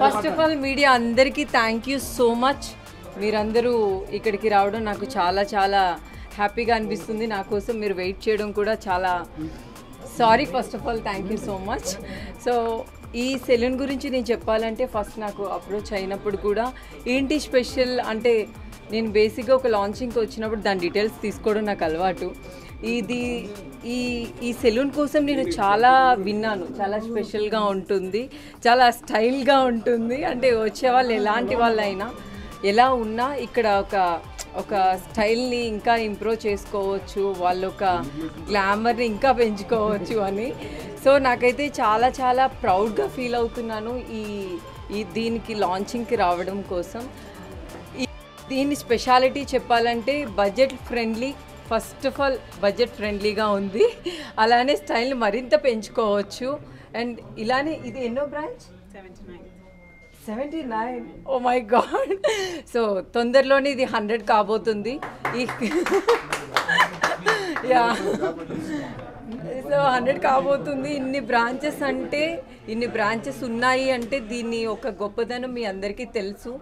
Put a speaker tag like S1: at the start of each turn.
S1: First of all media అందరికీ thank you so much. మీరందరూ ఇక్కడికి రావడం నాకు చాలా చాలా హ్యాపీగా అనిపిస్తుంది. నా కోసం మీరు వెయిట్ చేయడం కూడా చాలా sorry. First of all thank you so much. So ఈ సెలూన్ గురించి నేను చెప్పాలంటే ఫస్ట్ నాకు అప్రోచ్ అయినప్పుడు కూడా ఏంటి స్పెషల్ అంటే నేను బేసిక్గా ఒక లాంచింగ్కి వచ్చినప్పుడు దాని డీటెయిల్స్ తీసుకోవడం నాకు అలవాటు. ఈ సెలూన్ కోసం నేను చాలా విన్నాను. చాలా స్పెషల్గా ఉంటుంది, చాలా స్టైల్గా ఉంటుంది. అంటే వచ్చేవాళ్ళు ఎలాంటి వాళ్ళైనా ఎలా ఉన్నా ఇక్కడ ఒక స్టైల్ని ఇంకా ఇంప్రూవ్ చేసుకోవచ్చు, వాళ్ళు ఒక గ్లామర్ని ఇంకా పెంచుకోవచ్చు అని. సో నాకైతే చాలా చాలా ప్రౌడ్గా ఫీల్ అవుతున్నాను దీనికి లాంచింగ్కి రావడం కోసం. దీని స్పెషాలిటీ చెప్పాలంటే budget friendly. First of all budget ఫ్రెండ్లీగా ఉంది, అలానే స్టైల్ని మరింత పెంచుకోవచ్చు. అండ్ ఇలానే ఇది ఎన్నో branch? 79. Oh my god. So తొందరలోనే ఇది 100 కాబోతుంది. యా, సో 100 కాబోతుంది. ఇన్ని బ్రాంచెస్ ఉన్నాయి అంటే దీన్ని ఒక గొప్పదనం మీ అందరికీ తెలుసు.